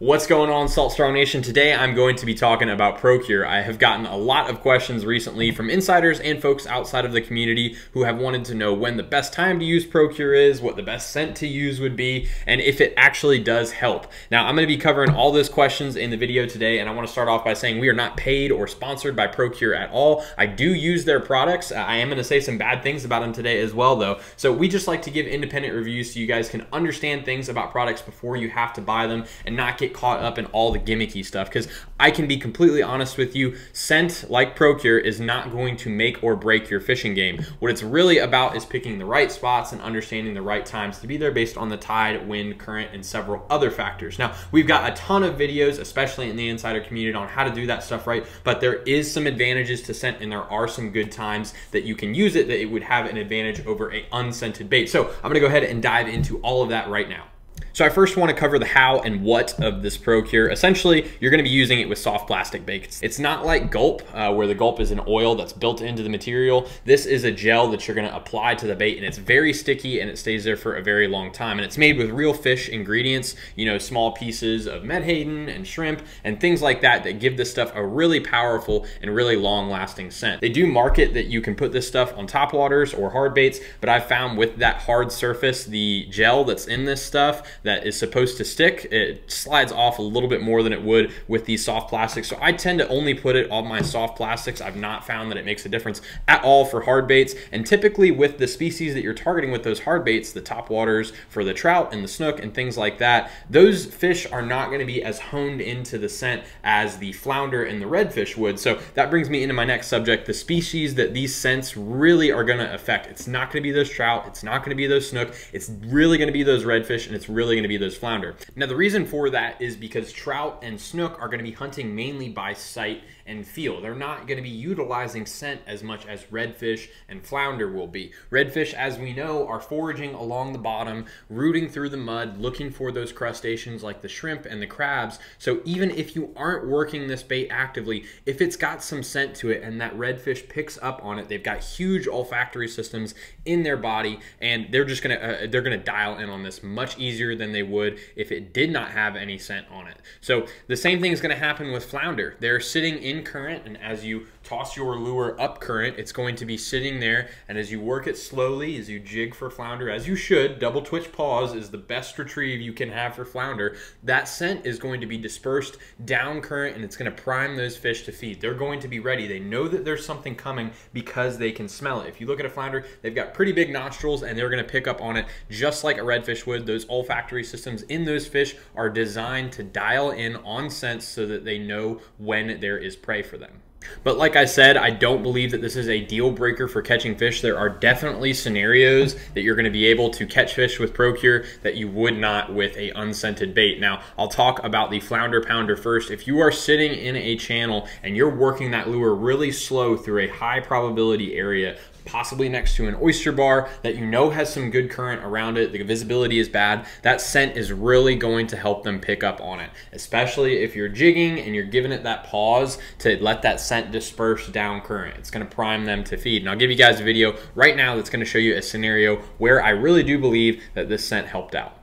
What's going on, Salt Strong Nation? Today I'm going to be talking about Pro-Cure. I have gotten a lot of questions recently from insiders and folks outside of the community who have wanted to know when the best time to use Pro-Cure is, what the best scent to use would be, and if it actually does help. Now, I'm going to be covering all those questions in the video today, and I want to start off by saying we are not paid or sponsored by Pro-Cure at all. I do use their products. I am going to say some bad things about them today as well, though. So we just like to give independent reviews so you guys can understand things about products before you have to buy them and not get caught up in all the gimmicky stuff, because I can be completely honest with you, scent like Pro-Cure is not going to make or break your fishing game. What it's really about is picking the right spots and understanding the right times to be there based on the tide, wind, current, and several other factors. Now, we've got a ton of videos, especially in the insider community, on how to do that stuff right, but there is some advantages to scent, and there are some good times that you can use it that it would have an advantage over an unscented bait. So I'm gonna go ahead and dive into all of that right now. So I first want to cover the how and what of this Pro-Cure. Essentially, you're going to be using it with soft plastic baits. It's not like Gulp, where the Gulp is an oil that's built into the material. This is a gel that you're going to apply to the bait, and it's very sticky and it stays there for a very long time. And it's made with real fish ingredients, you know, small pieces of menhaden and shrimp and things like that that give this stuff a really powerful and really long-lasting scent. They do market that you can put this stuff on top waters or hard baits, but I've found with that hard surface, the gel that's in this stuff that is supposed to stick, it slides off a little bit more than it would with these soft plastics. So I tend to only put it on my soft plastics. I've not found that it makes a difference at all for hard baits. And typically with the species that you're targeting with those hard baits, the top waters for the trout and the snook and things like that, those fish are not going to be as honed into the scent as the flounder and the redfish would. So that brings me into my next subject, the species that these scents really are going to affect. It's not going to be those trout, it's not going to be those snook, it's really going to be those redfish, and it's really going to be those flounder. Now, the reason for that is because trout and snook are going to be hunting mainly by sight and feel. They're not going to be utilizing scent as much as redfish and flounder will be. Redfish, as we know, are foraging along the bottom, rooting through the mud, looking for those crustaceans like the shrimp and the crabs. So even if you aren't working this bait actively, if it's got some scent to it and that redfish picks up on it, they've got huge olfactory systems in their body, and they're just gonna they're gonna dial in on this much easier than they would if it did not have any scent on it. So the same thing is going to happen with flounder. They're sitting in current, and as you toss your lure up current, it's going to be sitting there, and as you work it slowly, as you jig for flounder, as you should, double twitch pause is the best retrieve you can have for flounder, that scent is going to be dispersed down current, and it's going to prime those fish to feed. They're going to be ready. They know that there's something coming because they can smell it. If you look at a flounder, they've got pretty big nostrils, and they're going to pick up on it just like a redfish would. Those olfactory systems in those fish are designed to dial in on scents so that they know when there is prey for them. But like I said, I don't believe that this is a deal breaker for catching fish. There are definitely scenarios that you're going to be able to catch fish with Pro-Cure that you would not with a unscented bait. Now, I'll talk about the flounder pounder first. If you are sitting in a channel and you're working that lure really slow through a high probability area, possibly next to an oyster bar that you know has some good current around it, the visibility is bad, that scent is really going to help them pick up on it, especially if you're jigging and you're giving it that pause to let that scent disperse down current. It's going to prime them to feed. And I'll give you guys a video right now that's going to show you a scenario where I really do believe that this scent helped out.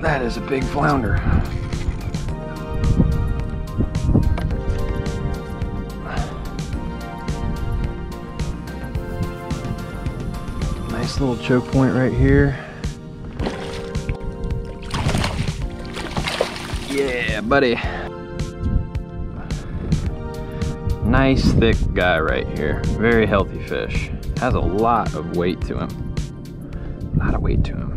That is a big flounder. Nice little choke point right here. Yeah, buddy. Nice thick guy right here. Very healthy fish. Has a lot of weight to him. A lot of weight to him.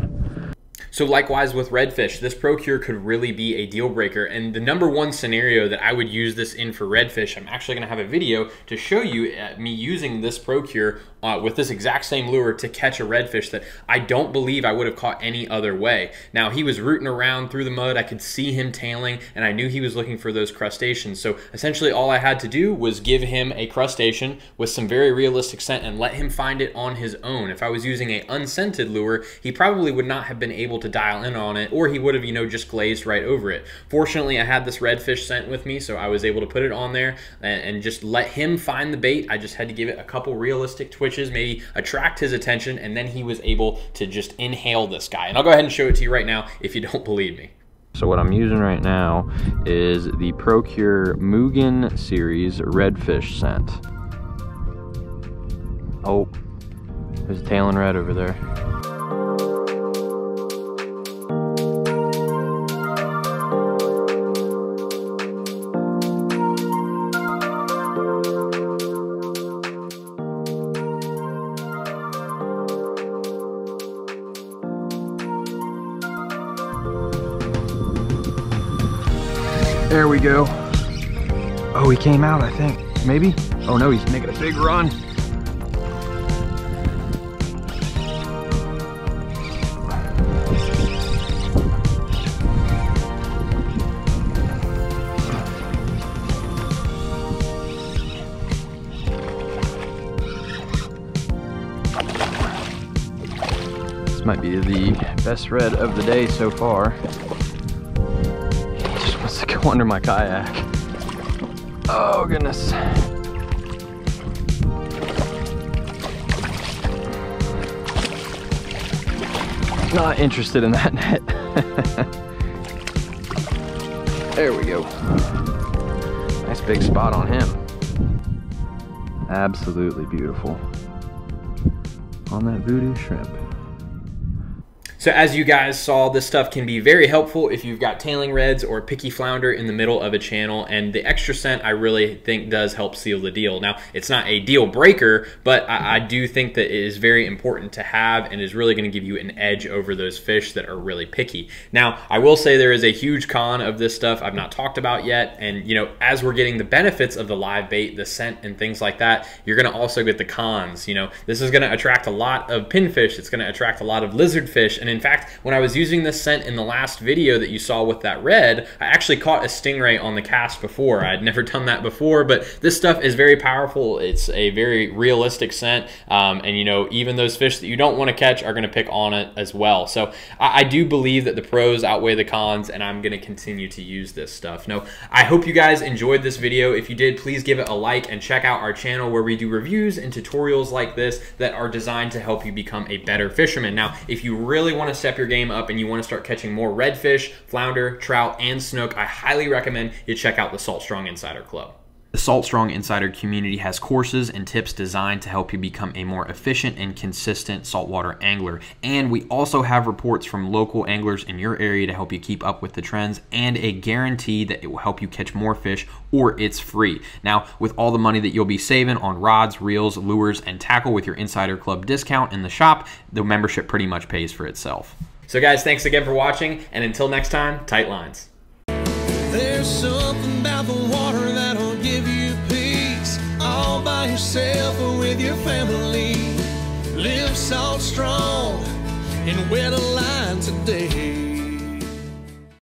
So likewise with redfish, this ProCure could really be a deal breaker. And the number one scenario that I would use this in for redfish, I'm actually gonna have a video to show you me using this ProCure with this exact same lure to catch a redfish that I don't believe I would have caught any other way. Now, he was rooting around through the mud. I could see him tailing, and I knew he was looking for those crustaceans. So essentially all I had to do was give him a crustacean with some very realistic scent and let him find it on his own. If I was using an unscented lure, he probably would not have been able to dial in on it, or he would have, you know, just glazed right over it. Fortunately, I had this redfish scent with me, so I was able to put it on there and just let him find the bait. I just had to give it a couple realistic twitches, maybe attract his attention, and then he was able to just inhale this guy. And I'll go ahead and show it to you right now if you don't believe me. So what I'm using right now is the ProCure Mugen series redfish scent. Oh, there's a tailing red over there. There we go. Oh, he came out, I think. Maybe? Oh no, he's making a big run. This might be the best red of the day so far. To go under my kayak. Oh goodness. Not interested in that net. There we go. Nice big spot on him. Absolutely beautiful. On that voodoo shrimp. So as you guys saw, this stuff can be very helpful if you've got tailing reds or picky flounder in the middle of a channel, and the extra scent I really think does help seal the deal. Now, it's not a deal breaker, but I do think that it is very important to have and is really gonna give you an edge over those fish that are really picky. Now, I will say there is a huge con of this stuff I've not talked about yet, and you know, as we're getting the benefits of the live bait, the scent and things like that, you're gonna also get the cons. You know, this is gonna attract a lot of pinfish, it's gonna attract a lot of lizardfish, and in fact, when I was using this scent in the last video that you saw with that red, I actually caught a stingray on the cast before. I'd never done that before, but this stuff is very powerful. It's a very realistic scent, and you know, even those fish that you don't want to catch are going to pick on it as well. So I do believe that the pros outweigh the cons, and I'm going to continue to use this stuff. Now, I hope you guys enjoyed this video. If you did, please give it a like and check out our channel where we do reviews and tutorials like this that are designed to help you become a better fisherman. Now, if you really want to step your game up and you want to start catching more redfish, flounder, trout, and snook, I highly recommend you check out the Salt Strong Insider Club. The Salt Strong Insider community has courses and tips designed to help you become a more efficient and consistent saltwater angler. And we also have reports from local anglers in your area to help you keep up with the trends, and a guarantee that it will help you catch more fish, or it's free. Now, with all the money that you'll be saving on rods, reels, lures, and tackle with your Insider Club discount in the shop, the membership pretty much pays for itself. So guys, thanks again for watching, and until next time, tight lines. There's something about the water that'll give you peace, all by yourself or with your family. Live salt strong and wear the line.